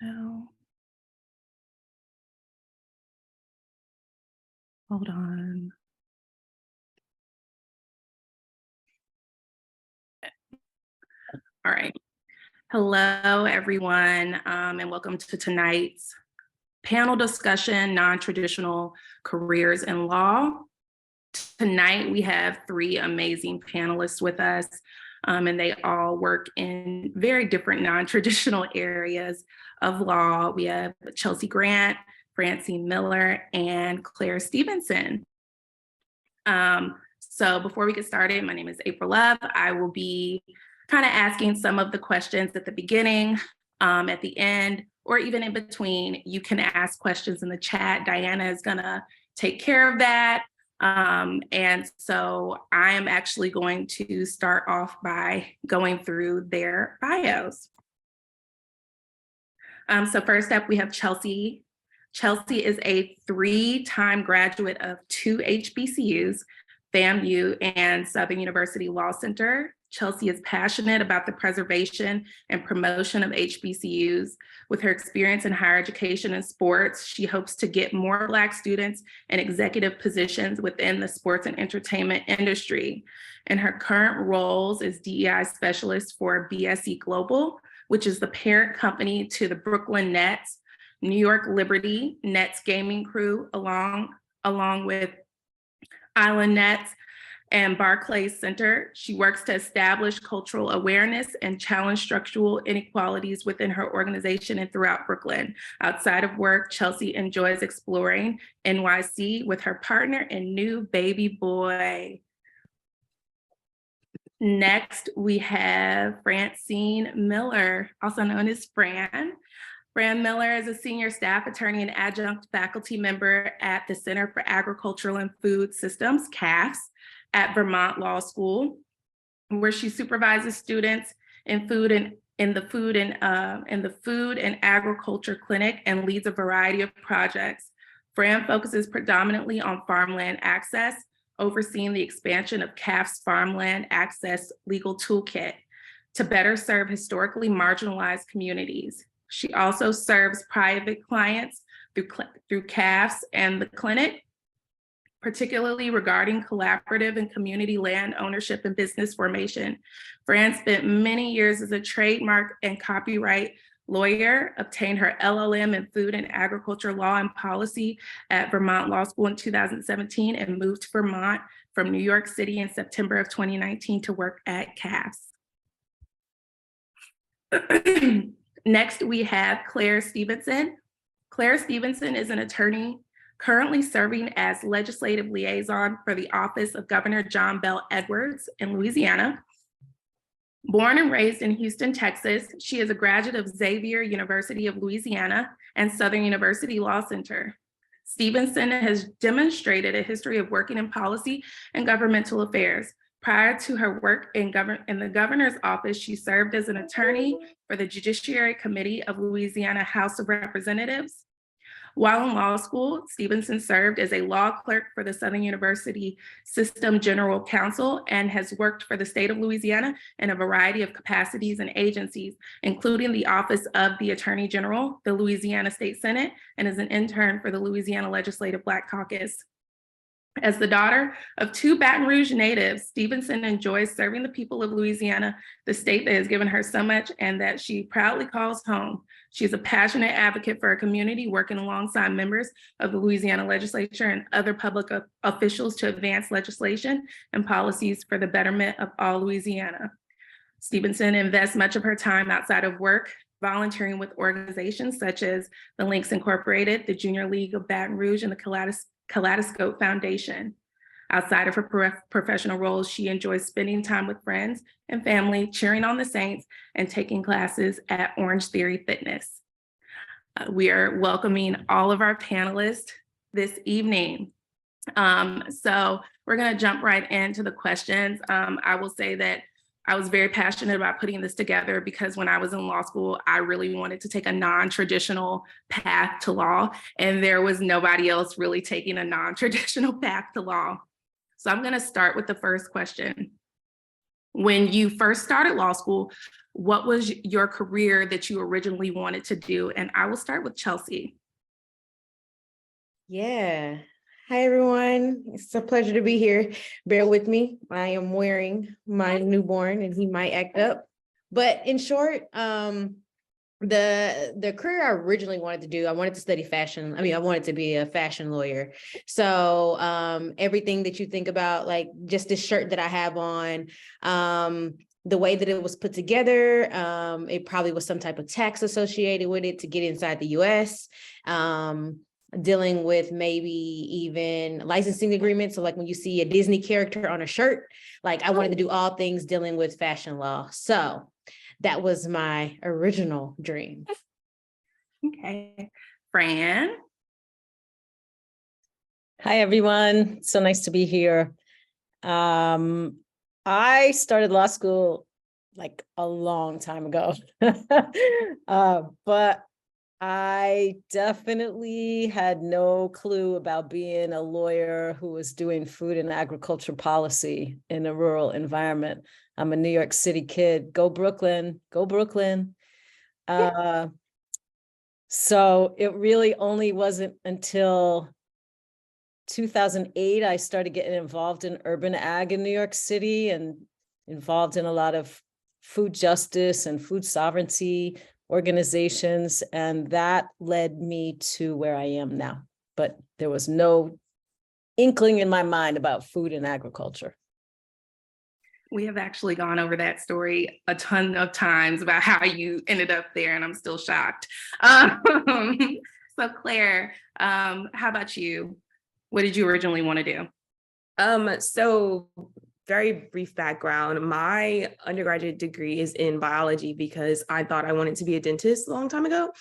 No, hold on. All right. Hello, everyone, and welcome to tonight's panel discussion, Non-Traditional Careers in Law. Tonight, we have three amazing panelists with us, and they all work in very different non-traditional areas of law. We have Chelsea Grant, Francine Miller, and Claire Stevenson. So before we get started, my name is April Love. I will be kind of asking some of the questions at the beginning, at the end, or even in between. You can ask questions in the chat. Diana is gonna take care of that. And so I am actually going to start off by going through their bios. So first up, we have Chelsea. Chelsea is a 3-time graduate of 2 HBCUs, FAMU and Southern University Law Center. Chelsea is passionate about the preservation and promotion of HBCUs. With her experience in higher education and sports, she hopes to get more Black students in executive positions within the sports and entertainment industry. In her current roles as DEI specialist for BSE Global, which is the parent company to the Brooklyn Nets, New York Liberty Nets gaming crew, along with Island Nets and Barclays Center. She works to establish cultural awareness and challenge structural inequalities within her organization and throughout Brooklyn. Outside of work, Chelsea enjoys exploring NYC with her partner and new baby boy. Next, we have Francine Miller, also known as Fran. Fran Miller is a senior staff attorney and adjunct faculty member at the Center for Agricultural and Food Systems, CAFS, at Vermont Law School, where she supervises students in the food and agriculture clinic and leads a variety of projects. Fran focuses predominantly on farmland access, overseeing the expansion of CAF's farmland access legal toolkit to better serve historically marginalized communities. She also serves private clients through CAFS and the clinic, particularly regarding collaborative and community land ownership and business formation. Fran spent many years as a trademark and copyright lawyer, obtained her LLM in food and agriculture law and policy at Vermont Law School in 2017, and moved to Vermont from New York City in September of 2019 to work at CAFS. Next, we have Claire Stevenson. Claire Stevenson is an attorney currently serving as legislative liaison for the office of Governor John Bel Edwards in Louisiana. Born and raised in Houston, Texas, she is a graduate of Xavier University of Louisiana and Southern University Law Center. Stevenson has demonstrated a history of working in policy and governmental affairs. Prior to her work in the governor's office, she served as an attorney for the Judiciary Committee of Louisiana House of Representatives. While in law school, Stevenson served as a law clerk for the Southern University System General Counsel and has worked for the state of Louisiana in a variety of capacities and agencies, including the Office of the Attorney General, the Louisiana State Senate, and is an intern for the Louisiana Legislative Black Caucus. As the daughter of 2 Baton Rouge natives, Stevenson enjoys serving the people of Louisiana, the state that has given her so much and that she proudly calls home. She is a passionate advocate for her community, working alongside members of the Louisiana legislature and other public officials to advance legislation and policies for the betterment of all Louisiana. Stevenson invests much of her time outside of work, volunteering with organizations such as the Links Incorporated, the Junior League of Baton Rouge, and the Kaleidoscope Foundation. Outside of her professional roles, she enjoys spending time with friends and family, cheering on the Saints, and taking classes at Orange Theory Fitness. We are welcoming all of our panelists this evening. So we're going to jump right into the questions. I will say that I was very passionate about putting this together because when I was in law school, I really wanted to take a non-traditional path to law, and there was nobody else really taking a non-traditional path to law. So I'm going to start with the first question. When you first started law school, what was your career that you originally wanted to do? And I will start with Chelsea. Yeah. Hi, everyone. It's a pleasure to be here. Bear with me. I am wearing my newborn and he might act up. But in short, the career I originally wanted to do, I wanted to study fashion. I wanted to be a fashion lawyer. So everything that you think about, like just this shirt that I have on, the way that it was put together, it probably was some type of tax associated with it to get inside the US. Dealing with maybe even licensing agreements. So like when you see a Disney character on a shirt, like I wanted to do all things dealing with fashion law. So that was my original dream. Okay. Fran? Hi, everyone. So nice to be here. I started law school like a long time ago, but I definitely had no clue about being a lawyer who was doing food and agriculture policy in a rural environment. I'm a New York City kid. Go Brooklyn, go Brooklyn. So it really only wasn't until 2008, I started getting involved in urban ag in New York City and involved in a lot of food justice and food sovereignty organizations. And that led me to where I am now. But there was no inkling in my mind about food and agriculture. We have actually gone over that story a ton of times about how you ended up there, and I'm still shocked. So Claire, how about you? What did you originally want to do? So very brief background. My undergraduate degree is in biology because I thought I wanted to be a dentist a long time ago.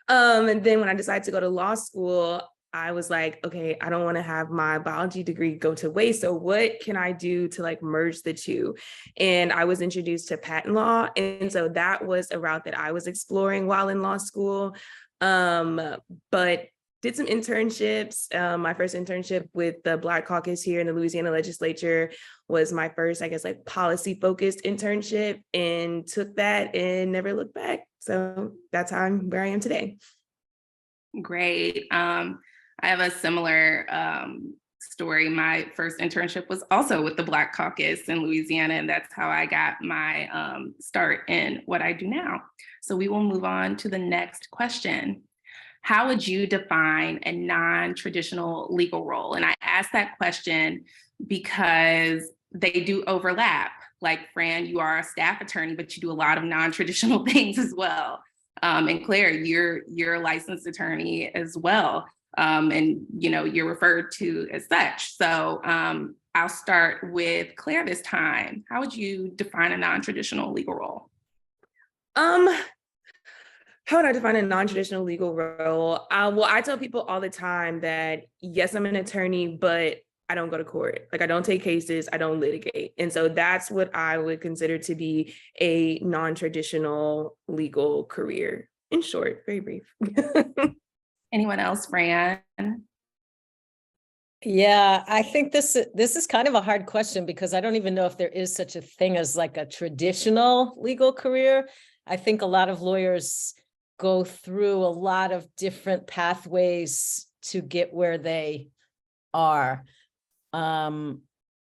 And then when I decided to go to law school, I was like, okay, I don't want to have my biology degree go to waste. So what can I do to like merge the two? And I was introduced to patent law. And so that was a route that I was exploring while in law school. But did some internships. My first internship with the Black Caucus here in the Louisiana legislature was my first, I guess, like policy focused internship, and took that and never looked back. So that's how I'm where I am today. Great. I have a similar story. My first internship was also with the Black Caucus in Louisiana, and that's how I got my start in what I do now. So we will move on to the next question. How would you define a non-traditional legal role? And I ask that question because they do overlap. Like Fran, you are a staff attorney, but you do a lot of non-traditional things as well. And Claire, you're a licensed attorney as well. And you're referred to as such. So I'll start with Claire this time. How would you define a non-traditional legal role? How would I define a non-traditional legal role? Well, I tell people all the time that yes, I'm an attorney, but I don't go to court. Like I don't take cases, I don't litigate. And so that's what I would consider to be a non-traditional legal career. In short, very brief. Anyone else, Fran? Yeah, I think this is kind of a hard question because I don't even know if there is such a thing as like a traditional legal career. I think a lot of lawyers go through a lot of different pathways to get where they are.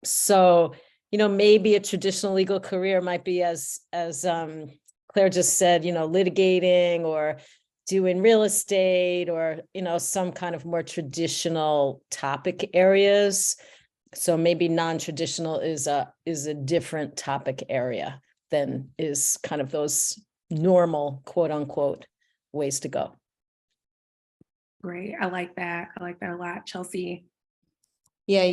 So, maybe a traditional legal career might be as Claire just said, litigating or doing real estate or, some kind of more traditional topic areas. So maybe non-traditional is a different topic area than is kind of those normal, quote unquote, ways to go. Great. I like that. I like that a lot. Chelsea? Yeah,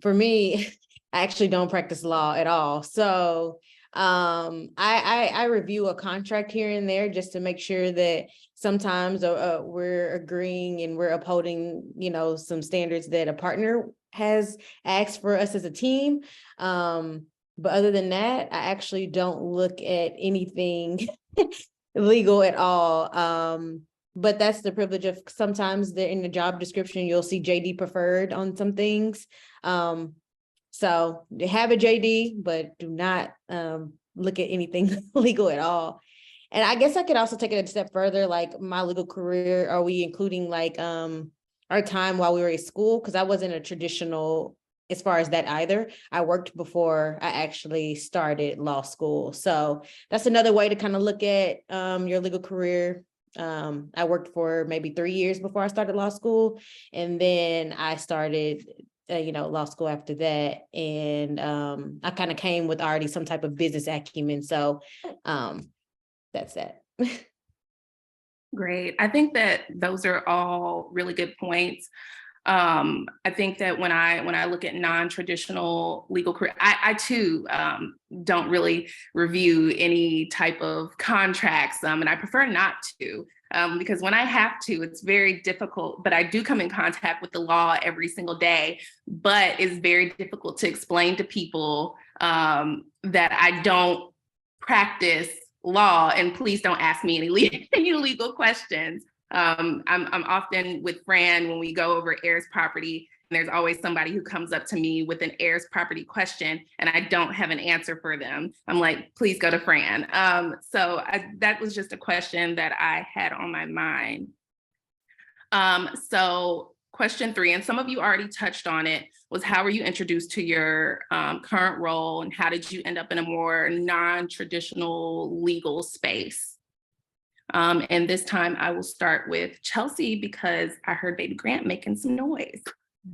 for me, I actually don't practice law at all. So I review a contract here and there just to make sure that sometimes we're agreeing and we're upholding, some standards that a partner has asked for us as a team. But other than that, I actually don't look at anything legal at all. But that's the privilege of sometimes in the job description, you'll see JD preferred on some things. So they have a JD, but do not look at anything legal at all. And I guess I could also take it a step further, like my legal career. Are we including like our time while we were at school? Because I wasn't a traditional as far as that either. I worked before I actually started law school. So that's another way to kind of look at your legal career. I worked for maybe 3 years before I started law school. And then I started law school after that. And I kind of came with already some type of business acumen. So that's that. Great. I think that those are all really good points. I think that when I look at non-traditional legal career, I too don't really review any type of contracts, and I prefer not to, because when I have to, it's very difficult. But I do come in contact with the law every single day. But it's very difficult to explain to people that I don't practice law, and please don't ask me any legal questions. I'm often with Fran when we go over heirs property, and there's always somebody who comes up to me with an heirs property question, and I don't have an answer for them. I'm like, please go to Fran. That was just a question that I had on my mind. So question 3, and some of you already touched on it, was how were you introduced to your current role, and how did you end up in a more non-traditional legal space? And this time I will start with Chelsea because I heard baby Grant making some noise.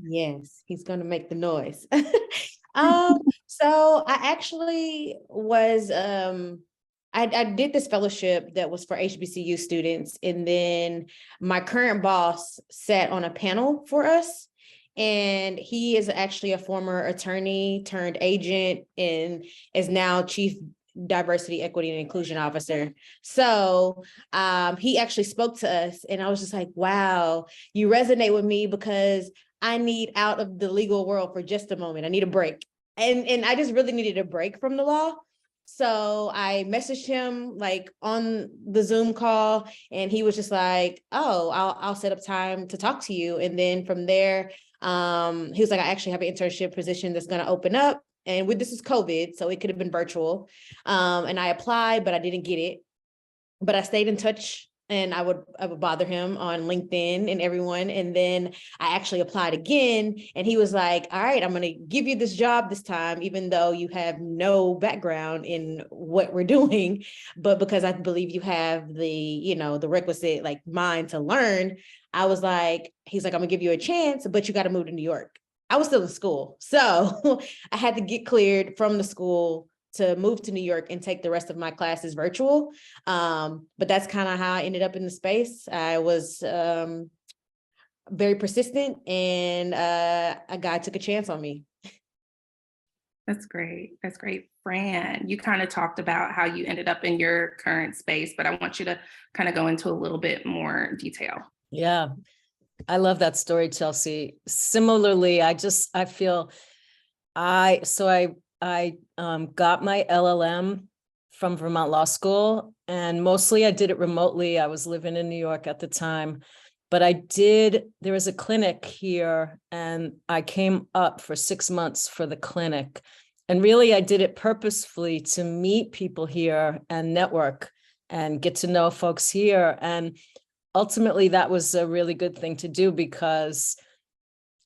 Yes, he's going to make the noise. So I actually was, I did this fellowship that was for HBCU students. And then my current boss sat on a panel for us. And he is actually a former attorney turned agent and is now chief diversity, equity, and inclusion officer. So he actually spoke to us, and I was just like, wow, you resonate with me because I need out of the legal world for just a moment. I need a break. And I just really needed a break from the law. So I messaged him like on the Zoom call, and he was just like, oh, I'll set up time to talk to you. And then from there, he was like, I actually have an internship position that's going to open up. And this is COVID, so it could have been virtual. And I applied, but I didn't get it. But I stayed in touch, and I would bother him on LinkedIn and everyone. And then I actually applied again, and he was like, all right, I'm going to give you this job this time, even though you have no background in what we're doing. But because I believe you have the requisite like mind to learn, I was like, he's like, I'm going to give you a chance, but you got to move to New York. I was still in school. So I had to get cleared from the school to move to New York and take the rest of my classes virtual. But that's kind of how I ended up in the space. I was very persistent, and a guy took a chance on me. That's great. That's great. Fran, you kind of talked about how you ended up in your current space, but I want you to kind of go into a little bit more detail. Yeah. I love that story, Chelsea. Similarly, I feel I got my LLM from Vermont Law School, and mostly I did it remotely. I was living in New York at the time, but there was a clinic here, and I came up for 6 months for the clinic. And really, I did it purposefully to meet people here and network and get to know folks here. And ultimately, that was a really good thing to do because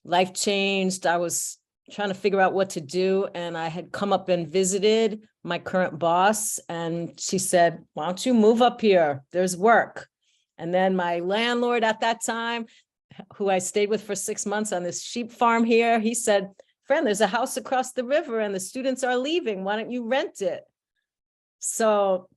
life changed. I was trying to figure out what to do. And I had come up and visited my current boss. And she said, why don't you move up here? There's work. And then my landlord at that time, who I stayed with for 6 months on this sheep farm here, he said, friend, there's a house across the river and the students are leaving. Why don't you rent it? So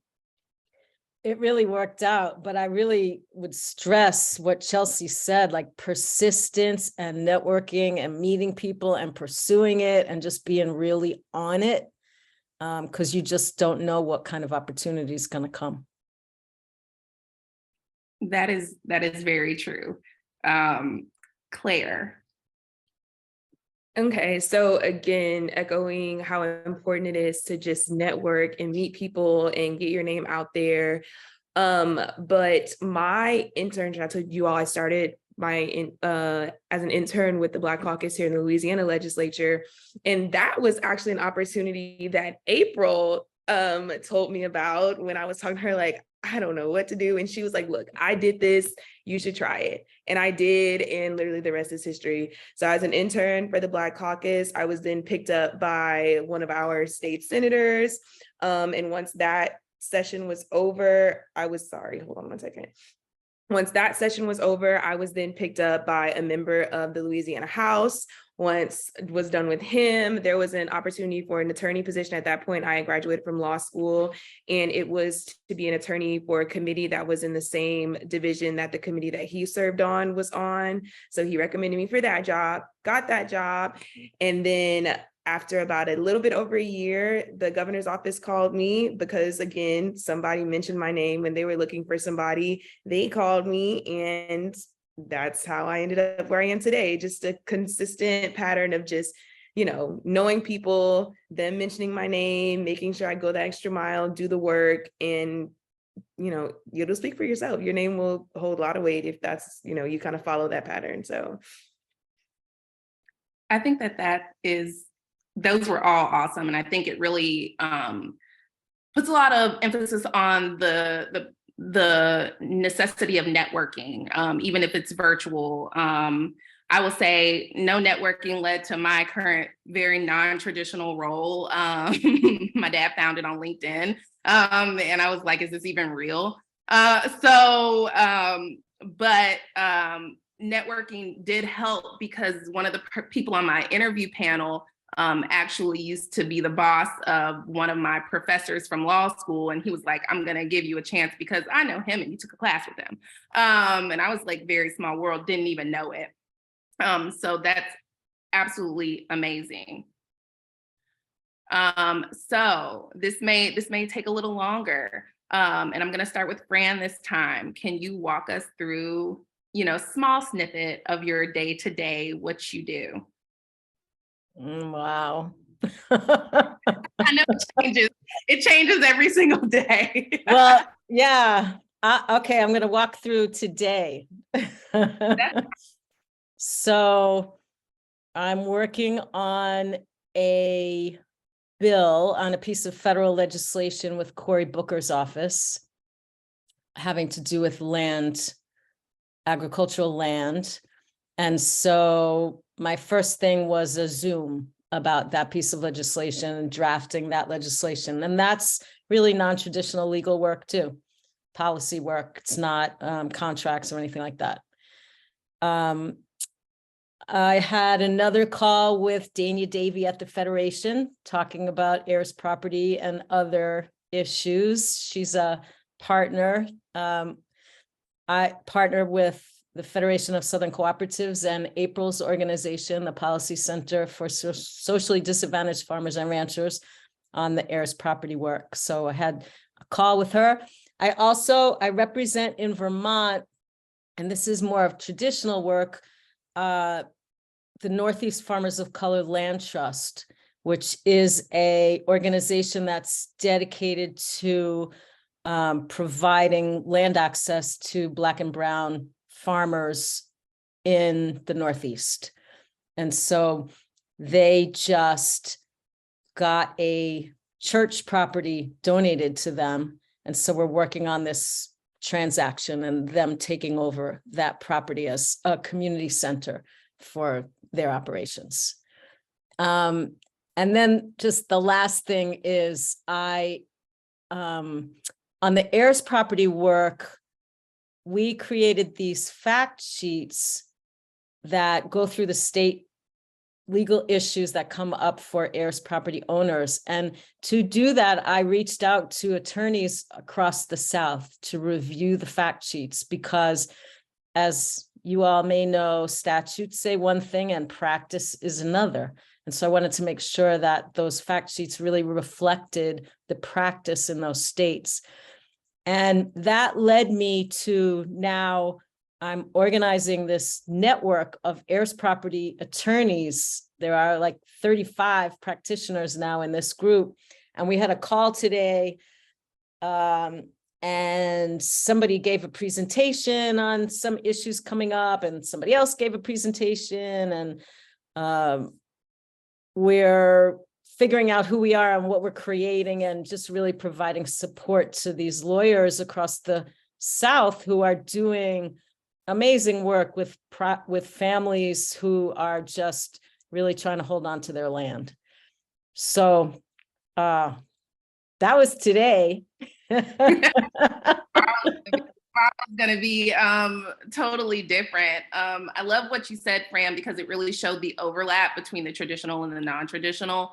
it really worked out, but I really would stress what Chelsea said, like persistence and networking and meeting people and pursuing it and just being really on it, because you just don't know what kind of opportunity is going to come. That is very true. Claire. Okay, so again, echoing how important it is to just network and meet people and get your name out there. But my internship, I told you all I started as an intern with the Black Caucus here in the Louisiana legislature. And that was actually an opportunity that April told me about when I was talking to her, like, I don't know what to do. And she was like, look, I did this, you should try it. And I did, and literally the rest is history. So as an intern for the Black Caucus, I was then picked up by one of our state senators. And once that session was over, hold on one second. Once that session was over, I was then picked up by a member of the Louisiana House. Once it was done with him, there was an opportunity for an attorney position. At that point, I had graduated from law school, and it was to be an attorney for a committee that was in the same division that the committee that he served on was on. So he recommended me for that job, got that job. And then after about a little bit over a year, the governor's office called me because, again, somebody mentioned my name when they were looking for somebody. They called me, and that's how I ended up where I am today. Just a consistent pattern of just, knowing people, them mentioning my name, making sure I go the extra mile, do the work, and, you'll speak for yourself. Your name will hold a lot of weight if that's, you kind of follow that pattern. So I think those were all awesome. And I think it really puts a lot of emphasis on the necessity of networking, even if it's virtual. I will say no networking led to my current very non-traditional role. My dad found it on LinkedIn. And I was like, is this even real? But networking did help because one of the people on my interview panel actually used to be the boss of one of my professors from law school. And he was like, I'm going to give you a chance because I know him and you took a class with him. And I was like, very small world, didn't even know it. So that's absolutely amazing. So this may take a little longer. And I'm going to start with Fran this time. Can you walk us through, small snippet of your day-to-day, what you do? Wow. I know it changes every single day. Well, yeah. Okay, I'm going to walk through today. So I'm working on a bill on a piece of federal legislation with Cory Booker's office having to do with land, agricultural land. And so my first thing was a Zoom about that piece of legislation and drafting that legislation. And that's really non-traditional legal work too, policy work. It's not contracts or anything like that. I had another call with Dania Davey at the Federation talking about heirs property and other issues. She's a partner. I partner with the Federation of Southern Cooperatives and April's organization, the Policy Center for Socially Disadvantaged Farmers and Ranchers, on the heirs property work. So I had a call with her. I represent in Vermont, and this is more of traditional work, the Northeast Farmers of Color Land Trust, which is a organization that's dedicated to providing land access to Black and Brown farmers in the Northeast. And so they just got a church property donated to them. And so we're working on this transaction and them taking over that property as a community center for their operations. And then just the last thing is on the heirs property work, we created these fact sheets that go through the state legal issues that come up for heirs property owners. And to do that, I reached out to attorneys across the South to review the fact sheets because, as you all may know, statutes say one thing and practice is another. And so I wanted to make sure that those fact sheets really reflected the practice in those states. And that led me to now I'm organizing this network of heirs property attorneys. There are like 35 practitioners now in this group. And we had a call today. And and somebody gave a presentation on some issues coming up, and somebody else gave a presentation, and we're figuring out who we are and what we're creating, and just really providing support to these lawyers across the South who are doing amazing work with families who are just really trying to hold on to their land. So that was today. Going to be totally different. I love what you said, Fran, because it really showed the overlap between the traditional and the non-traditional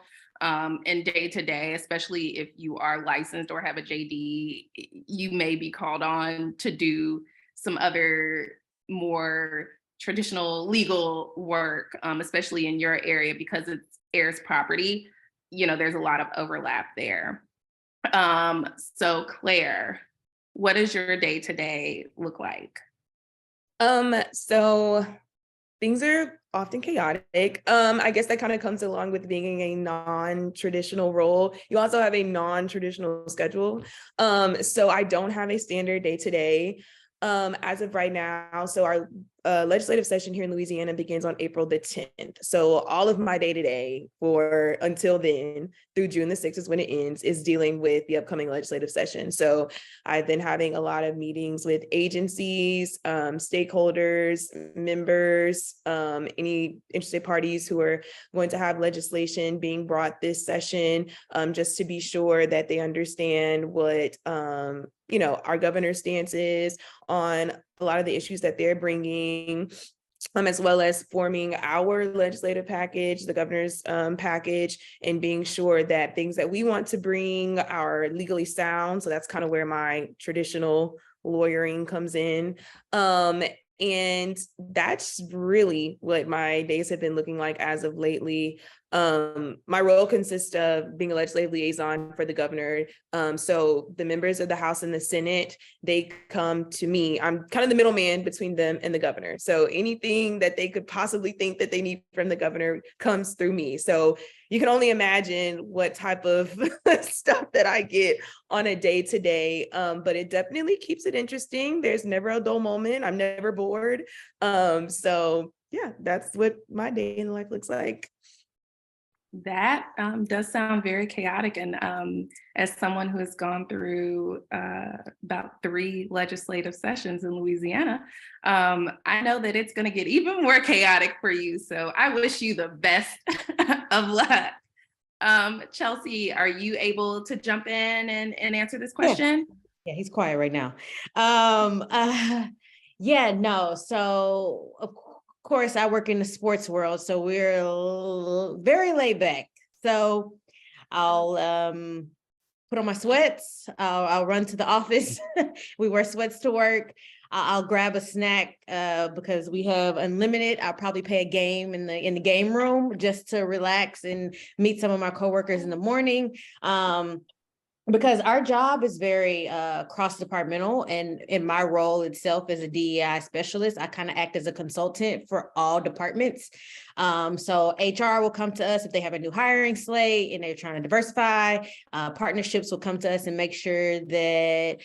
in day to day, especially if you are licensed or have a JD, you may be called on to do some other more traditional legal work, especially in your area because it's heirs property. You know, there's a lot of overlap there. So Claire, what does your day-to-day look like? So things are often chaotic. I guess that kind of comes along with being a non-traditional role. You also have a non-traditional schedule. So I don't have a standard day-to-day as of right now. So our legislative session here in Louisiana begins on April the 10th. So all of my day-to-day for until then, through June the 6th is when it ends, is dealing with the upcoming legislative session. So I've been having a lot of meetings with agencies, stakeholders, members, any interested parties who are going to have legislation being brought this session, just to be sure that they understand what our governor's stance is on a lot of the issues that they're bringing, as well as forming our legislative package, the governor's package, and being sure that things that we want to bring are legally sound. So that's kind of where my traditional lawyering comes in. And that's really what my days have been looking like as of lately. My role consists of being a legislative liaison for the governor. So the members of the House and the Senate, they come to me. I'm kind of the middleman between them and the governor. So anything that they could possibly think that they need from the governor comes through me. So you can only imagine what type of stuff that I get on a day-to-day, but it definitely keeps it interesting. There's never a dull moment. I'm never bored. So yeah, that's what my day in life looks like. That does sound very chaotic. And as someone who has gone through about 3 legislative sessions in Louisiana, I know that it's going to get even more chaotic for you. So I wish you the best of luck. Chelsea, are you able to jump in and answer this question? Yeah, he's quiet right now. So of course I work in the sports world, so we're very laid back. So I'll put on my sweats, I'll run to the office. We wear sweats to work. I'll grab a snack because we have unlimited. I'll probably play a game in the game room just to relax and meet some of my coworkers in the morning. Because our job is very cross-departmental, and in my role itself as a DEI specialist, I kind of act as a consultant for all departments. So HR will come to us if they have a new hiring slate and they're trying to diversify. Partnerships will come to us and make sure that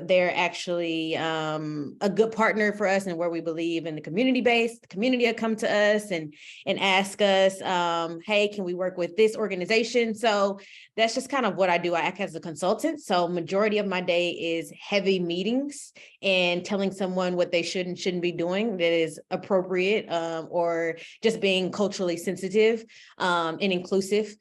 they're actually a good partner for us and where we believe in the community base. The community will come to us and ask us, hey, can we work with this organization? So that's just kind of what I do. I act as a consultant. So majority of my day is heavy meetings and telling someone what they should and shouldn't be doing that is appropriate, or just being culturally sensitive and inclusive.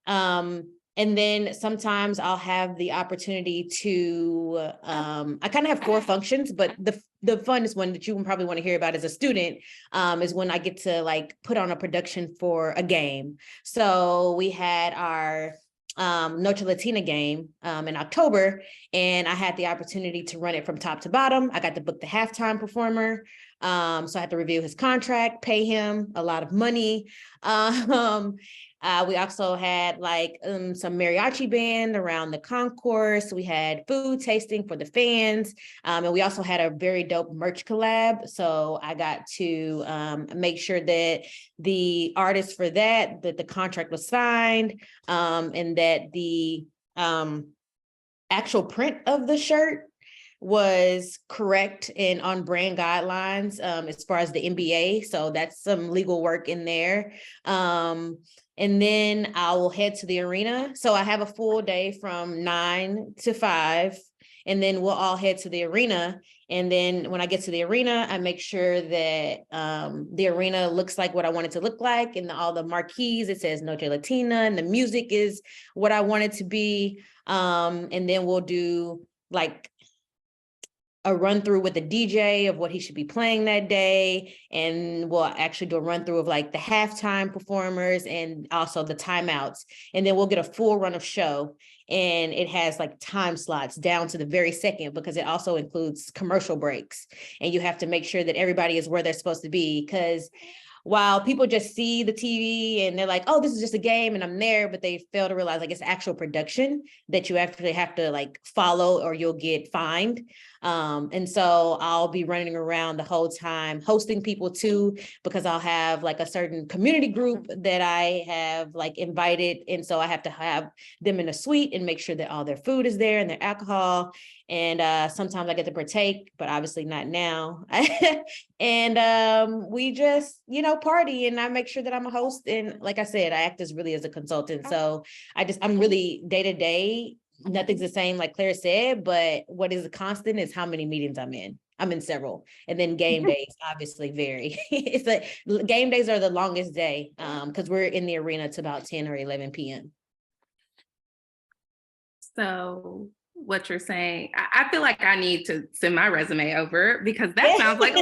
And then sometimes I'll have the opportunity to, I kind of have 4 functions, but the funnest one that you probably want to hear about as a student is when I get to like put on a production for a game. So we had our Noche Latina game in October, and I had the opportunity to run it from top to bottom. I got to book the halftime performer. So I had to review his contract, pay him a lot of money. We also had like some mariachi band around the concourse. We had food tasting for the fans. And we also had a very dope merch collab. So I got to make sure that the artist for that the contract was signed, and that the actual print of the shirt was correct and on brand guidelines as far as the MBA. So that's some legal work in there. And then I will head to the arena. So I have a full day from 9 to 5, and then we'll all head to the arena. And then when I get to the arena, I make sure that the arena looks like what I want it to look like. And all the marquees, it says Noche Latina, and the music is what I want it to be. And then we'll do like a run through with the DJ of what he should be playing that day. And we'll actually do a run through of like the halftime performers and also the timeouts. And then we'll get a full run of show. And it has like time slots down to the very second, because it also includes commercial breaks. And you have to make sure that everybody is where they're supposed to be, because while people just see the TV and they're like, oh, this is just a game and I'm there, but they fail to realize like it's actual production that you actually have to like follow or you'll get fined. And so I'll be running around the whole time hosting people too, because I'll have like a certain community group that I have like invited. And so I have to have them in a suite and make sure that all their food is there and their alcohol. And sometimes I get to partake, but obviously not now. And we just, party, and I make sure that I'm a host. And like I said, I act as really as a consultant. So I'm really day to day. Nothing's the same, like Claire said, but what is a constant is how many meetings I'm in. I'm in several. And then game days obviously vary. It's like game days are the longest day because we're in the arena to about 10 or 11 p.m. So what you're saying, I feel like I need to send my resume over, because that sounds like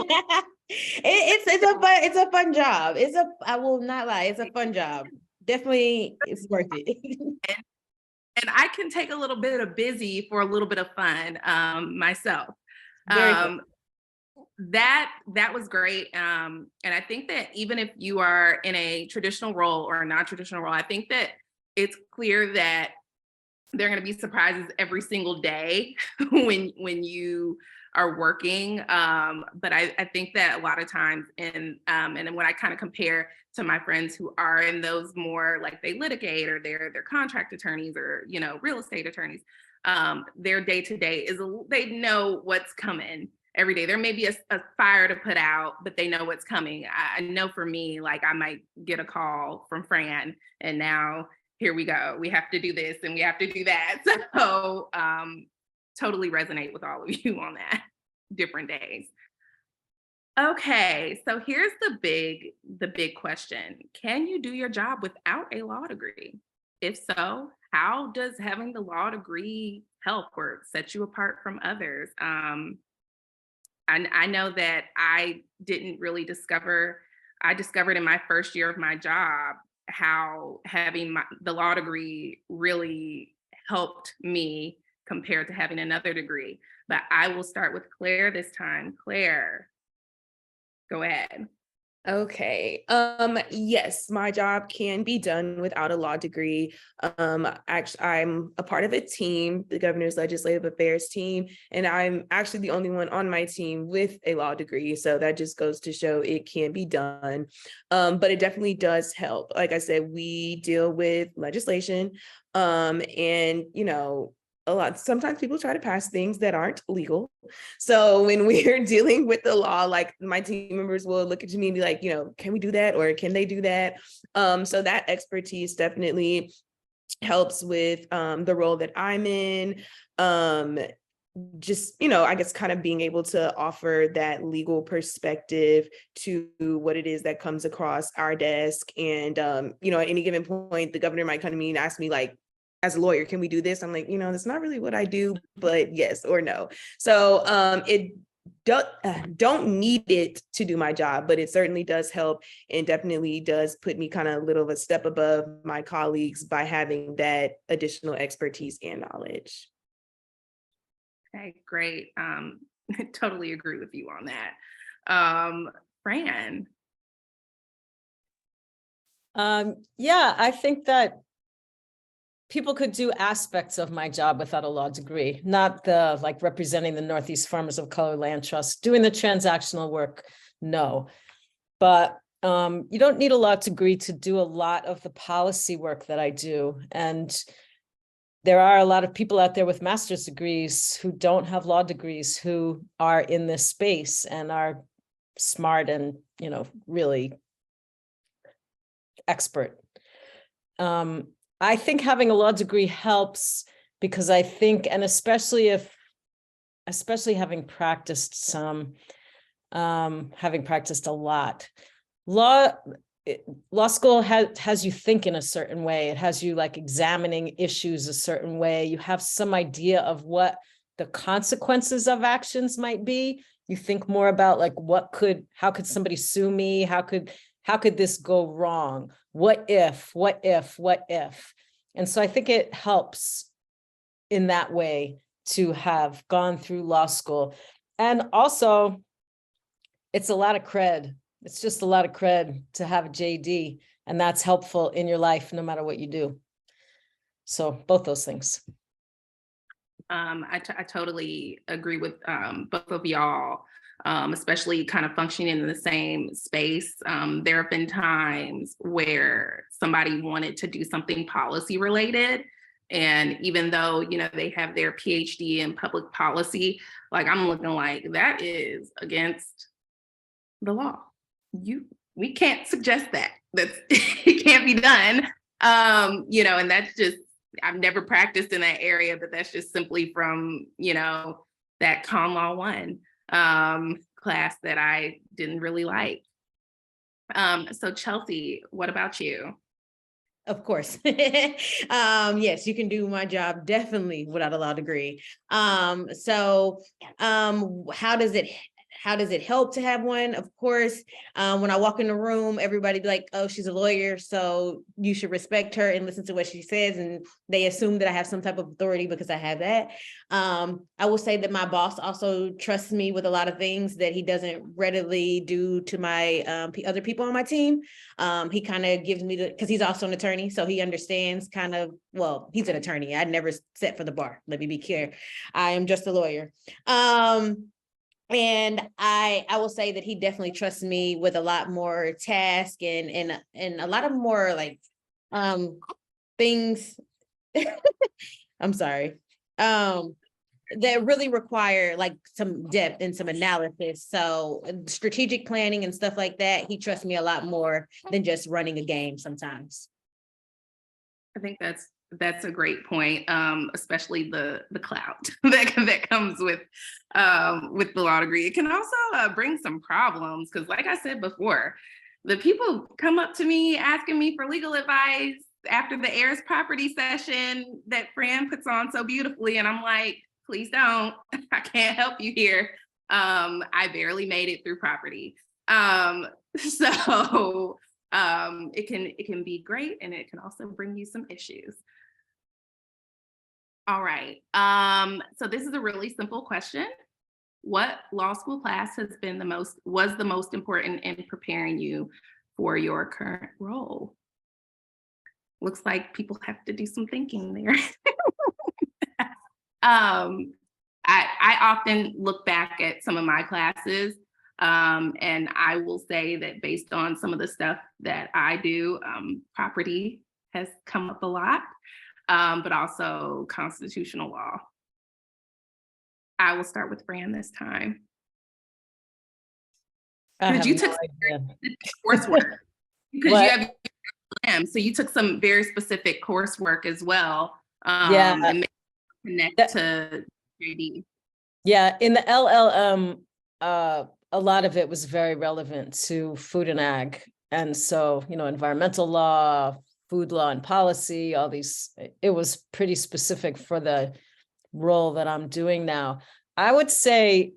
it's a fun job. I will not lie, it's a fun job. Definitely, it's worth it. And I can take a little bit of busy for a little bit of fun myself. Very good. That was great. And I think that even if you are in a traditional role or a non-traditional role, I think that it's clear that there are going to be surprises every single day when you are working. But I think that a lot of times, and then when I kind of compare to my friends who are in those more like they litigate or they're contract attorneys or real estate attorneys, their day to day is they know what's coming every day. There may be a fire to put out, but they know what's coming. I know for me, like I might get a call from Fran, and now here we go. We have to do this and we have to do that. So totally resonate with all of you on that. Different days. Okay, so here's the big question. Can you do your job without a law degree? If so, how does having the law degree help or set you apart from others? I know that I didn't really I discovered in my first year of my job how having the law degree really helped me compared to having another degree. But I will start with Claire this time. Claire, go ahead. Okay. Yes, my job can be done without a law degree. Actually, I'm a part of a team, the governor's legislative affairs team, and I'm actually the only one on my team with a law degree. So that just goes to show it can be done. But it definitely does help. Like I said, we deal with legislation, and sometimes people try to pass things that aren't legal. So when we're dealing with the law, like my team members will look at me and be like, can we do that? Or can they do that? So that expertise definitely helps with the role that I'm in. Just, I guess kind of being able to offer that legal perspective to what it is that comes across our desk. And, at any given point, the governor might come to me and ask me like, as a lawyer, can we do this? I'm like, that's not really what I do, but yes or no. So it don't need it to do my job, but it certainly does help and definitely does put me kind of a little of a step above my colleagues by having that additional expertise and knowledge. Okay, great. Totally agree with you on that. Fran. Yeah, I think that people could do aspects of my job without a law degree, not the like representing the Northeast Farmers of Color Land Trust, doing the transactional work, no. But you don't need a law degree to do a lot of the policy work that I do. And there are a lot of people out there with master's degrees who don't have law degrees who are in this space and are smart and, you know, really expert. I think having a law degree helps because I think, and especially having practiced some, having practiced a lot, law school has you think in a certain way. It has you like examining issues a certain way. You have some idea of what the consequences of actions might be. You think more about like how could somebody sue me? How could this go wrong? What if? And so I think it helps in that way to have gone through law school. And also, it's a lot of cred. It's just a lot of cred to have a JD, and that's helpful in your life no matter what you do. So both those things. I totally agree with both of y'all, especially kind of functioning in the same space. There have been times where somebody wanted to do something policy related. And even though, you know, they have their PhD in public policy, like I'm looking like that is against the law. We can't suggest that. It can't be done. You know, and that's just, I've never practiced in that area, but that's just simply from, you know, that Con Law 1 class that I didn't really like. So Chelsea, what about you? Of course. Yes, you can do my job definitely without a law degree. So how does it help to have one? Of course, when I walk in the room, everybody be like, oh, she's a lawyer, so you should respect her and listen to what she says. And they assume that I have some type of authority because I have that. I will say that my boss also trusts me with a lot of things that he doesn't readily do to my other people on my team. He kind of gives me because he's also an attorney, so he understands well, he's an attorney. I never sat for the bar. Let me be clear. I am just a lawyer. And I will say that he definitely trusts me with a lot more tasks and a lot of more like things. I'm sorry. That really require like some depth and some analysis. So strategic planning and stuff like that, he trusts me a lot more than just running a game sometimes. I think that's a great point, especially the clout that comes with the law degree. It can also bring some problems because, like I said before, the people come up to me asking me for legal advice after the heirs property session that Fran puts on so beautifully, and I'm like, please don't. I can't help you here. I barely made it through property. So it can be great, and it can also bring you some issues. All right. So this is a really simple question. What law school class was the most important in preparing you for your current role? Looks like people have to do some thinking there. I often look back at some of my classes, and I will say that based on some of the stuff that I do, property has come up a lot, but also constitutional law. I will start with Fran this time. Because you took coursework. Because you have so you took some very specific coursework as well. And connect to JD. Yeah, in the LLM, a lot of it was very relevant to food and ag. And so, you know, environmental law, food law and policy, all these, it was pretty specific for the role that I'm doing now. I would say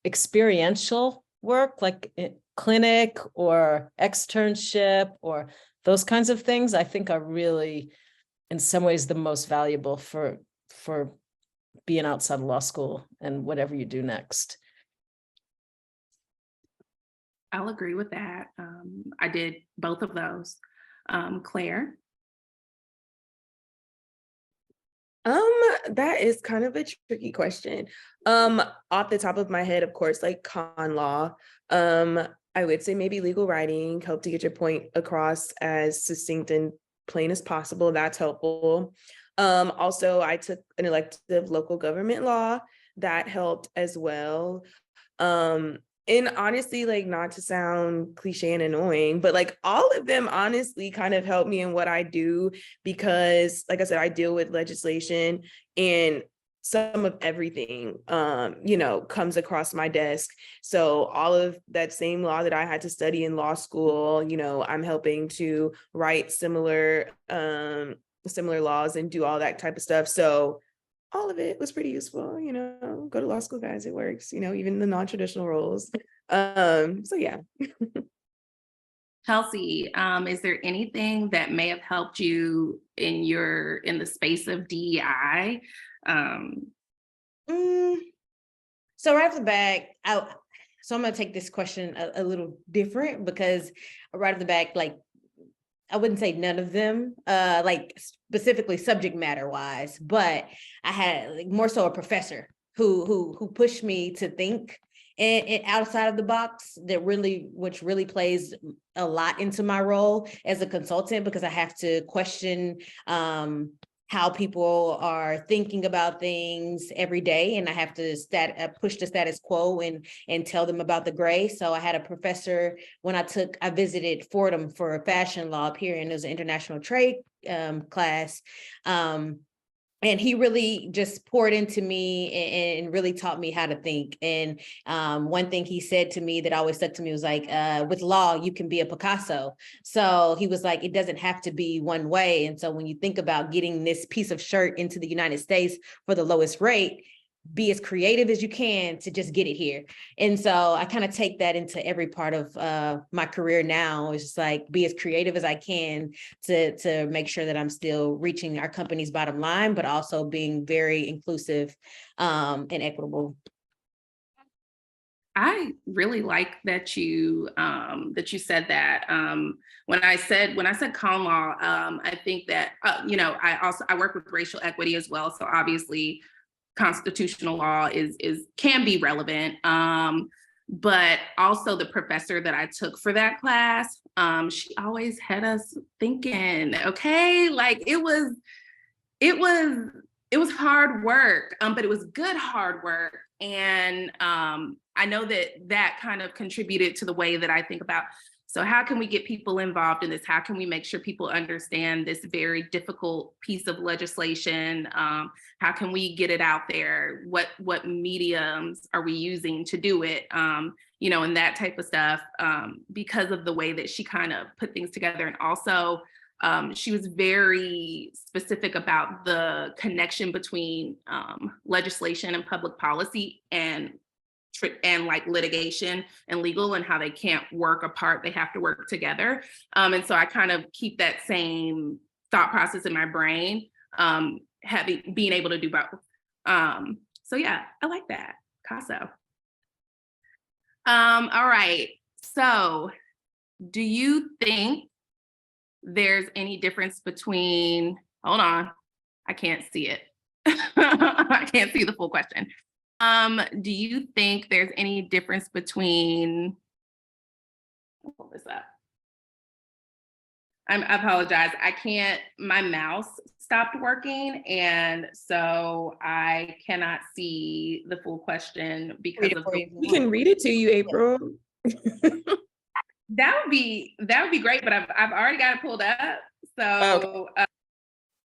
experiential work, like clinic or externship or those kinds of things, I think are really, in some ways, the most valuable for being outside of law school and whatever you do next. I'll agree with that. I did both of those. Claire? That is kind of a tricky question. Off the top of my head, of course, like con law, I would say maybe legal writing, help to get your point across as succinct and plain as possible. That's helpful. Also, I took an elective local government law that helped as well. And honestly, like, not to sound cliche and annoying, but like all of them honestly kind of help me in what I do, because like I said, I deal with legislation, and some of everything comes across my desk. So all of that same law that I had to study in law school, I'm helping to write similar laws and do all that type of stuff. So all of it was pretty useful. Go to law school, guys, it works, even the non-traditional roles. So yeah. Chelsea, is there anything that may have helped you in the space of DEI? So right off the bat, so I'm gonna take this question a little different, because right off the back, like, I wouldn't say none of them, like specifically subject matter wise, but I had like more so a professor who pushed me to think and outside of the box, which really plays a lot into my role as a consultant, because I have to question how people are thinking about things every day, and I have to push the status quo and tell them about the gray. So I had a professor when I visited Fordham for a fashion law period. It was an international trade class. And he really just poured into me and really taught me how to think. And one thing he said to me that always stuck to me was like, with law, you can be a Picasso. So he was like, it doesn't have to be one way. And so when you think about getting this piece of shirt into the United States for the lowest rate, be as creative as you can to just get it here. And so I kind of take that into every part of my career now. It's just like, be as creative as I can to make sure that I'm still reaching our company's bottom line, but also being very inclusive and equitable. I really like that you said that. When I said con law, I think that I work with racial equity as well. So obviously, constitutional law can be relevant. But also the professor that I took for that class, she always had us thinking, okay, like it was hard work, but it was good hard work. And I know that kind of contributed to the way that I think about, so how can we get people involved in this? How can we make sure people understand this very difficult piece of legislation? How can we get it out there? What mediums are we using to do it? And that type of stuff, because of the way that she kind of put things together. And also, she was very specific about the connection between legislation and public policy and like litigation and legal, and how they can't work apart, they have to work together. And so I kind of keep that same thought process in my brain, being able to do both. So yeah, I like that, Casso. All right, so do you think there's any difference between, hold on, I can't see it. I can't see the full question. Do you think there's any difference between, I'll pull this up. I apologize. My mouse stopped working, and so I cannot see the full question because of We can read it to you, April. That would be great, but I've already got it pulled up. So Okay.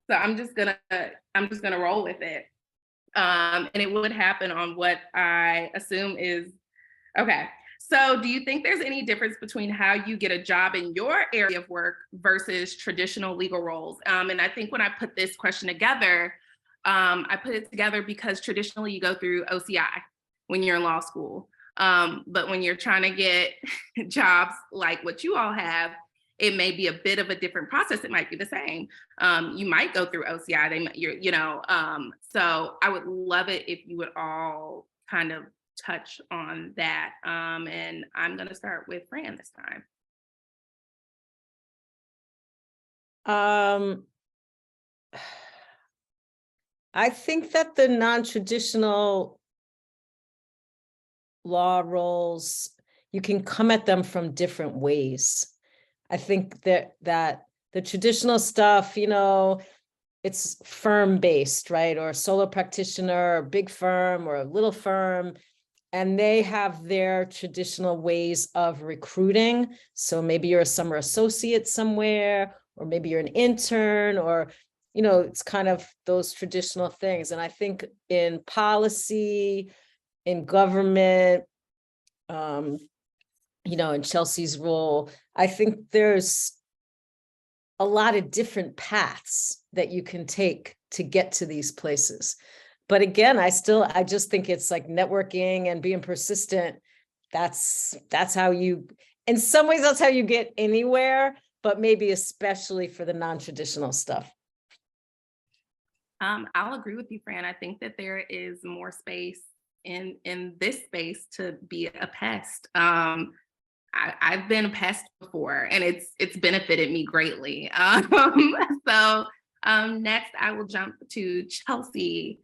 So I'm just gonna roll with it. And it would happen on what I assume is, okay. So do you think there's any difference between how you get a job in your area of work versus traditional legal roles? And I think when I put this question together, I put it together because traditionally you go through OCI when you're in law school. But when you're trying to get jobs like what you all have, it may be a bit of a different process. It might be the same. You might go through OCI. So I would love it if you would all kind of touch on that. And I'm going to start with Fran this time. I think that the non-traditional law roles, you can come at them from different ways. I think that the traditional stuff, it's firm based, right? Or a solo practitioner, or big firm or a little firm. And they have their traditional ways of recruiting. So maybe you're a summer associate somewhere, or maybe you're an intern, or, it's kind of those traditional things. And I think in policy, in government, in Chelsea's role, I think there's a lot of different paths that you can take to get to these places. But again, I just think it's like networking and being persistent. That's how you, in some ways, that's how you get anywhere, but maybe especially for the non-traditional stuff. I'll agree with you, Fran. I think that there is more space in this space to be a pest. I've been a pest before, and it's benefited me greatly. Next, I will jump to Chelsea.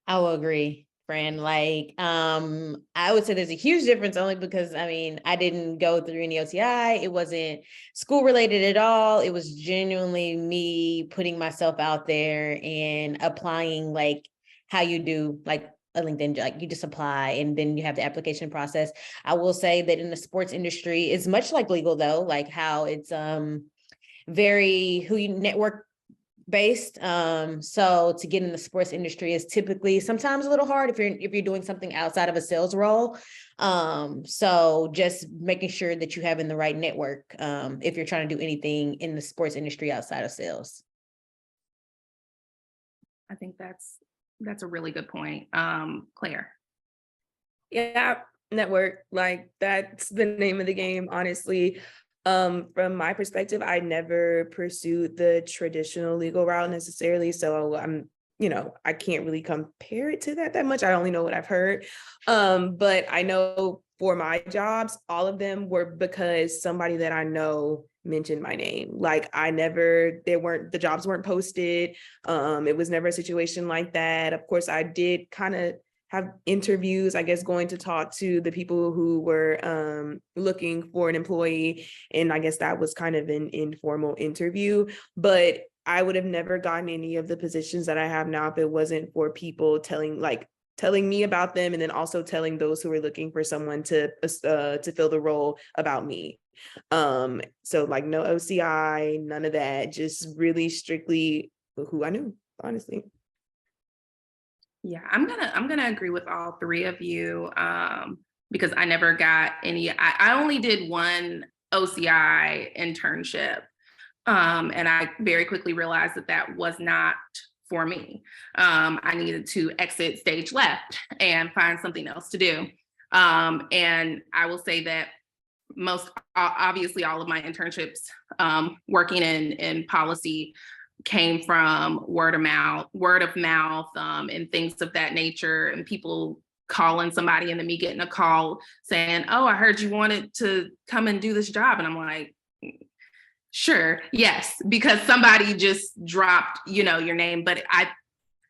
I will agree, Fran. Like, I would say there's a huge difference only because I didn't go through any OTI. It wasn't school related at all. It was genuinely me putting myself out there and applying, like how you do like a LinkedIn, like you just apply and then you have the application process. I will say that in the sports industry, it's much like legal though, like how it's very who you network based. So to get in the sports industry is typically sometimes a little hard if you're doing something outside of a sales role. So just making sure that you have in the right network if you're trying to do anything in the sports industry outside of sales. I think that's a really good point. Claire. Yeah, network, like that's the name of the game, honestly. From my perspective, I never pursued the traditional legal route necessarily. So I can't really compare it to that much. I only know what I've heard. But I know for my jobs, all of them were because somebody that I know mentioned my name. Like the jobs weren't posted. It was never a situation like that. Of course, I did kind of have interviews, I guess, going to talk to the people who were looking for an employee. And I guess that was kind of an informal interview, but I would have never gotten any of the positions that I have now if it wasn't for people telling me about them, and then also telling those who were looking for someone to fill the role about me. So like no OCI, none of that, just really strictly who I knew, honestly. Yeah, I'm gonna agree with all three of you because I never got any. I only did one OCI internship, and I very quickly realized that was not for me. I needed to exit stage left and find something else to do. And I will say that obviously all of my internships working in policy came from word of mouth, and things of that nature, and people calling somebody and then me getting a call saying, "Oh, I heard you wanted to come and do this job." And I'm like, sure, yes, because somebody just dropped, your name. But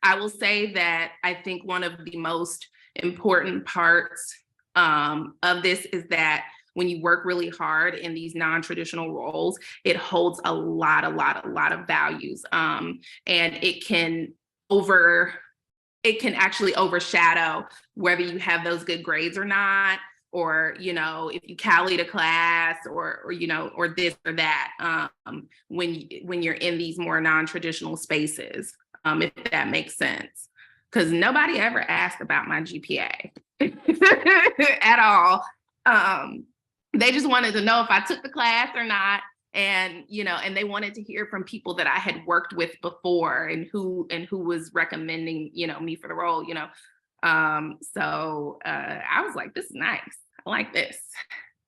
I will say that I think one of the most important parts of this is that when you work really hard in these non-traditional roles, it holds a lot of values. And it can actually overshadow whether you have those good grades or not, or, if you tallied a class or this or that, when you're in these more non-traditional spaces, if that makes sense. Because nobody ever asked about my GPA at all. They just wanted to know if I took the class or not. And, and they wanted to hear from people that I had worked with before and who was recommending, me for the role, So I was like, this is nice. I like this.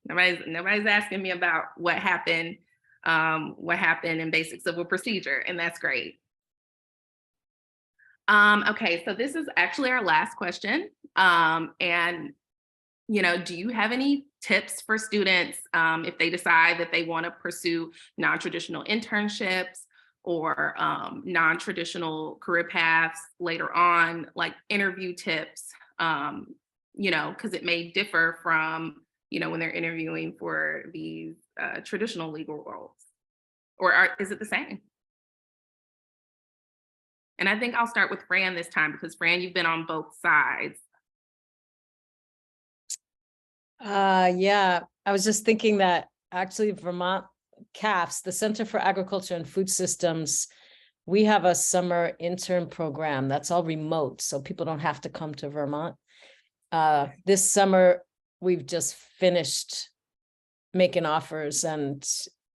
Nobody's asking me about what happened in basic civil procedure, and that's great. Okay, so this is actually our last question. And do you have any tips for students if they decide that they want to pursue non-traditional internships or non-traditional career paths later on, like interview tips, because it may differ from, when they're interviewing for these traditional legal roles, or is it the same? And I think I'll start with Fran this time because Fran, you've been on both sides. Yeah, I was just thinking that actually Vermont CAFS, the Center for Agriculture and Food Systems, we have a summer intern program that's all remote, so people don't have to come to Vermont. This summer, we've just finished making offers and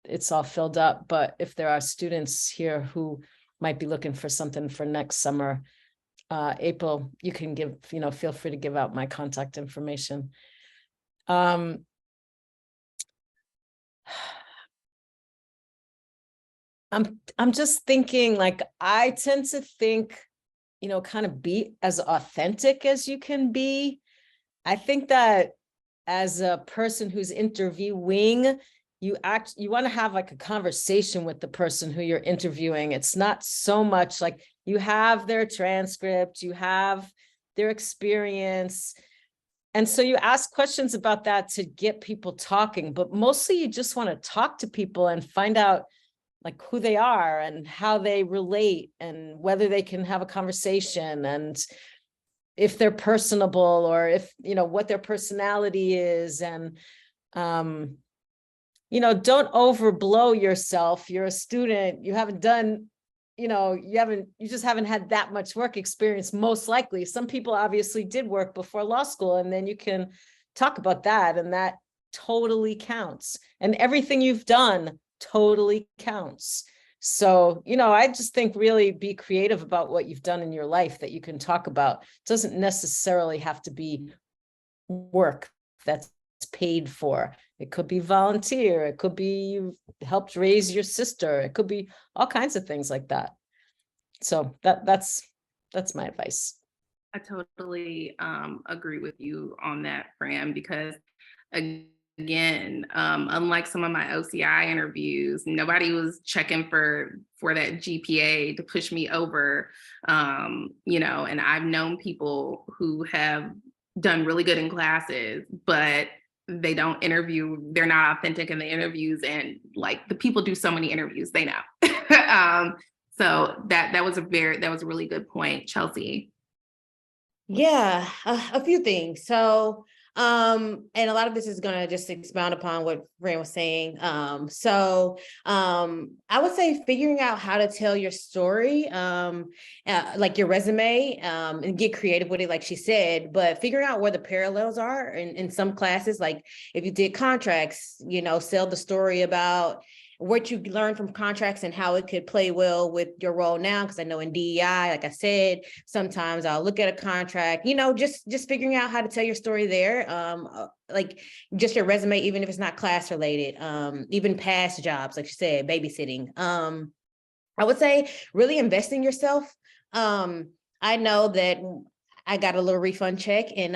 it's all filled up. But if there are students here who might be looking for something for next summer, April, you can give, feel free to give out my contact information. I'm just thinking, like, I tend to think, kind of be as authentic as you can be. I think that as a person who's interviewing, you want to have like a conversation with the person who you're interviewing. It's not so much like you have their transcript, you have their experience. And so you ask questions about that to get people talking, but mostly you just want to talk to people and find out like who they are and how they relate and whether they can have a conversation and if they're personable or if, what their personality is. And, don't overblow yourself. You're a student, you haven't done, you just haven't had that much work experience, most likely. Some people obviously did work before law school, and then you can talk about that, and that totally counts. And everything you've done totally counts. So, I just think really be creative about what you've done in your life that you can talk about. It doesn't necessarily have to be work that's paid for. It could be volunteer. It could be you helped raise your sister. It could be all kinds of things like that. So that's my advice. I totally agree with you on that, Fran, because again, unlike some of my OCI interviews, nobody was checking for that GPA to push me over, and I've known people who have done really good in classes, but they don't interview, they're not authentic in the interviews, and like the people do so many interviews, they know. So that was a really good point, Chelsea. Yeah, a few things. So, and a lot of this is going to just expound upon what Fran was saying. I would say figuring out how to tell your story, like your resume, and get creative with it, like she said, but figuring out where the parallels are in some classes, like if you did contracts, sell the story about what you learned from contracts and how it could play well with your role now. Because I know in DEI, like I said, sometimes I'll look at a contract, just figuring out how to tell your story there. Like just your resume, even if it's not class related, even past jobs, like you said, babysitting. I would say really invest in yourself. I know that I got a little refund check, and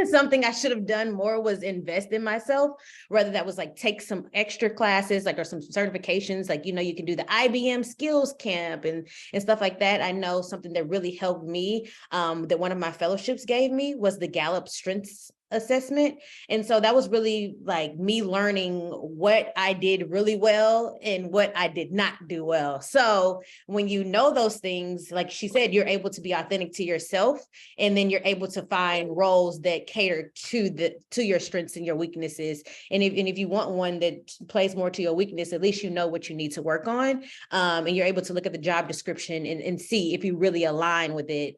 something I should have done more was invest in myself. Whether that was like take some extra classes, like, or some certifications, like, you can do the IBM skills camp and stuff like that. I know something that really helped me, that one of my fellowships gave me, was the Gallup Strengths assessment. And so that was really like me learning what I did really well and what I did not do well. So when you know those things, like she said, you're able to be authentic to yourself, and then you're able to find roles that cater to your strengths and your weaknesses. And if you want one that plays more to your weakness, at least you know what you need to work on. And you're able to look at the job description and see if you really align with it.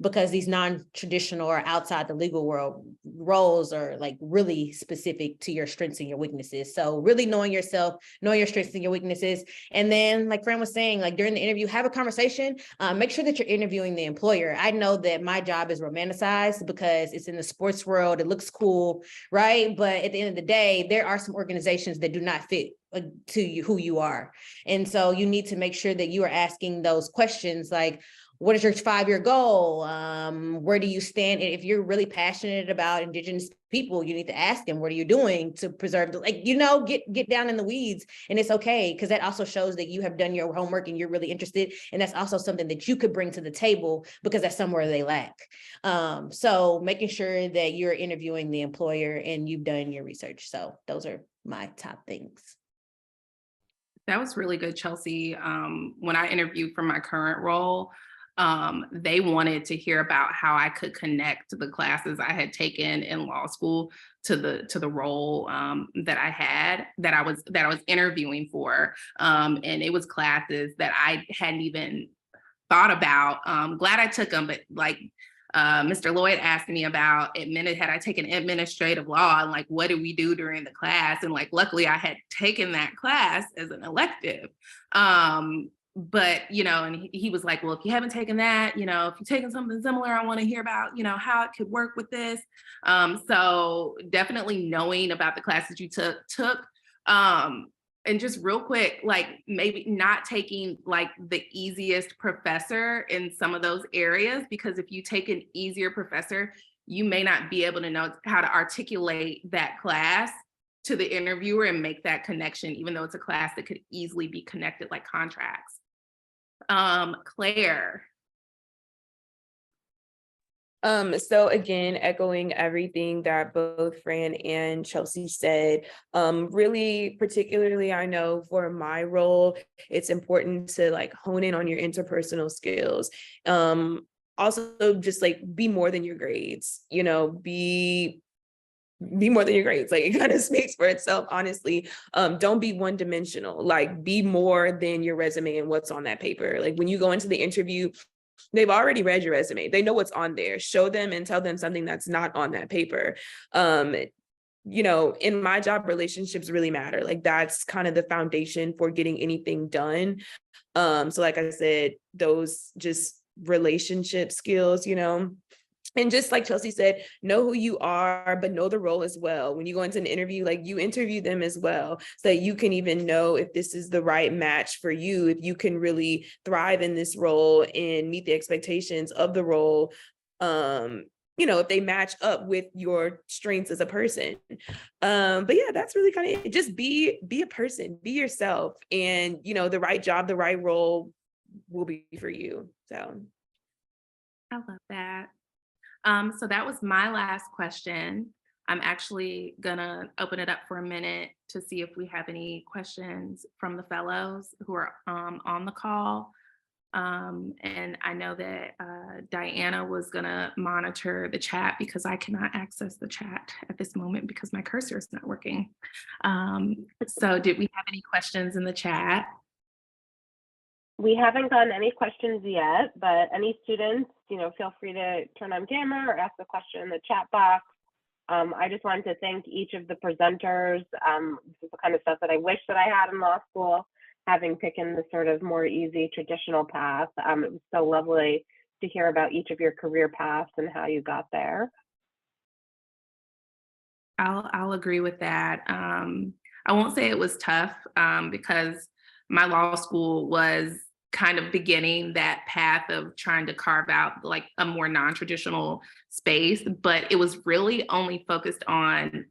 Because these non-traditional or outside the legal world roles are like really specific to your strengths and your weaknesses. So really knowing yourself, knowing your strengths and your weaknesses. And then, like Fran was saying, like during the interview, have a conversation, make sure that you're interviewing the employer. I know that my job is romanticized because it's in the sports world. It looks cool, right? But at the end of the day, there are some organizations that do not fit to you, who you are. And so you need to make sure that you are asking those questions like, what is your 5-year goal? Where do you stand? And if you're really passionate about Indigenous people, you need to ask them, what are you doing to preserve get down in the weeds. And it's okay, because that also shows that you have done your homework and you're really interested. And that's also something that you could bring to the table, because that's somewhere they lack. So making sure that you're interviewing the employer and you've done your research. So those are my top things. That was really good, Chelsea. When I interviewed for my current role, they wanted to hear about how I could connect the classes I had taken in law school to the role that I was interviewing for, and it was classes that I hadn't even thought about. Glad I took them, but like Mr. Lloyd asked me about had I taken administrative law and like what did we do during the class, and like luckily I had taken that class as an elective. But and he was like, well, if you haven't taken that, if you're taking something similar, I want to hear about how it could work with this. So definitely knowing about the classes you took. And just real quick, like maybe not taking like the easiest professor in some of those areas, because if you take an easier professor, you may not be able to know how to articulate that class to the interviewer and make that connection, even though it's a class that could easily be connected like contracts. Claire. So again, echoing everything that both Fran and Chelsea said, really particularly, I know for my role, it's important to like hone in on your interpersonal skills. Also just like be more than your grades, be more than your grades. Like it kind of speaks for itself, honestly. Don't be one dimensional, like be more than your resume and what's on that paper. Like when you go into the interview, they've already read your resume. They know what's on there. Show them and tell them something that's not on that paper. In my job, relationships really matter. Like that's kind of the foundation for getting anything done. So like I said, those just relationship skills, and just like Chelsea said, know who you are, but know the role as well. When you go into an interview, like you interview them as well, so that you can even know if this is the right match for you, if you can really thrive in this role and meet the expectations of the role. If they match up with your strengths as a person. But yeah, that's really kind of it. Just be a person, be yourself, and the right job, the right role will be for you. So I love that. So that was my last question. I'm actually gonna open it up for a minute to see if we have any questions from the fellows who are on the call. And I know that Diana was gonna monitor the chat because I cannot access the chat at this moment because my cursor is not working. So did we have any questions in the chat? We haven't gotten any questions yet, but any students, feel free to turn on camera or ask a question in the chat box. I just wanted to thank each of the presenters. This is the kind of stuff that I wish that I had in law school, having taken the sort of more easy traditional path. It was so lovely to hear about each of your career paths and how you got there. I'll agree with that. I won't say it was tough because my law school was kind of beginning that path of trying to carve out like a more non-traditional space, but it was really only focused on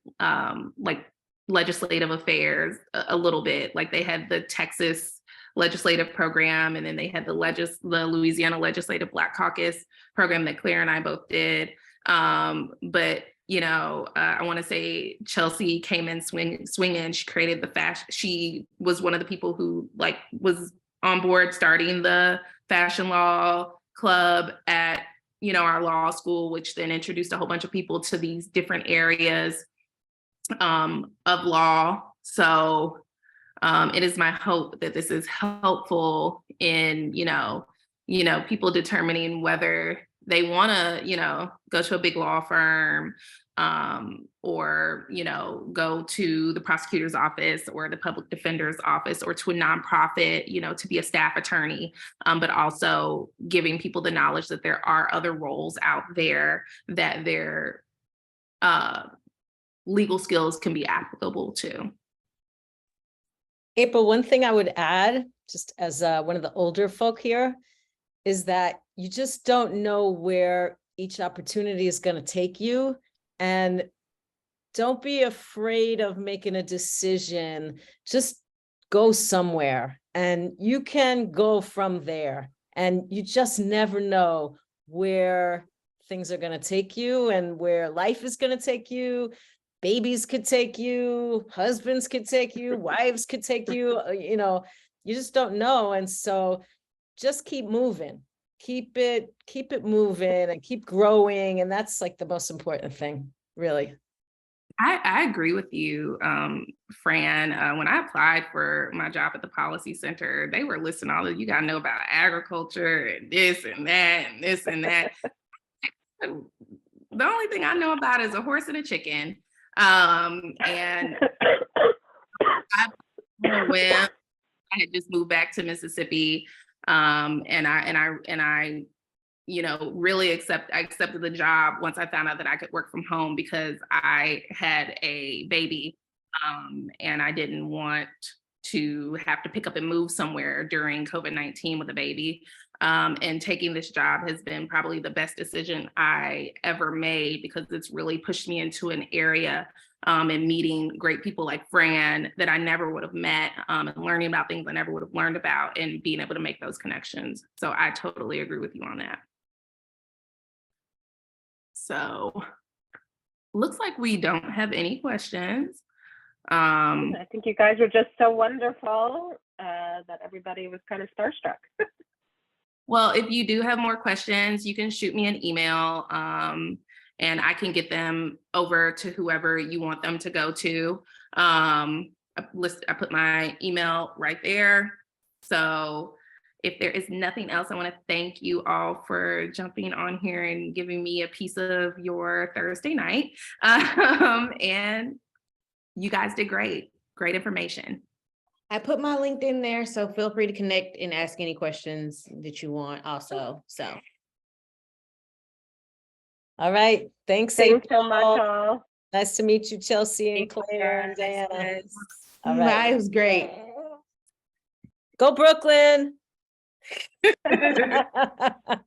like legislative affairs a little bit. Like they had the Texas legislative program, and then they had the Louisiana Legislative Black Caucus program that Claire and I both did. But I want to say Chelsea came in swinging. She created the fashion. She was one of the people who was on board starting the fashion law club at our law school, which then introduced a whole bunch of people to these different areas of law. So it is my hope that this is helpful in people determining whether they want to go to a big law firm or go to the prosecutor's office or the public defender's office or to a nonprofit to be a staff attorney, but also giving people the knowledge that there are other roles out there that their legal skills can be applicable to. April, one thing I would add, just as one of the older folk here, is that you just don't know where each opportunity is going to take you. And don't be afraid of making a decision. Just go somewhere and you can go from there. And you just never know where things are going to take you and where life is going to take you. babies could take you, husbands could take you, wives could take you, you know, you just don't know. And so just keep moving, keep it moving and keep growing. And that's like the most important thing, really. I agree with you, Fran. When I applied for my job at the Policy Center, they were listing all of, you got to know about agriculture and this and that and this and that. The only thing I know about is a horse and a chicken. And when I had just moved back to Mississippi, and I you know, really I accepted the job once I found out that I could work from home because I had a baby, and I didn't want to have to pick up and move somewhere during COVID-19 with a baby. And taking this job has been probably the best decision I ever made because it's really pushed me into an area and meeting great people like Fran that I never would have met, and learning about things I never would have learned about and being able to make those connections. So I totally agree with you on that. So looks like we don't have any questions. I think you guys were just so wonderful that everybody was kind of starstruck. Well, if you do have more questions, you can shoot me an email, and I can get them over to whoever you want them to go to. I put my email right there. So if there is nothing else, I want to thank you all for jumping on here and giving me a piece of your Thursday night. And you guys did great information. I put my LinkedIn there, so feel free to connect and ask any questions that you want also, so. All right. Thanks. Thanks so much, April. all. Nice to meet you, Chelsea and Claire and Diana. All Bye, right. it was great. Go Brooklyn.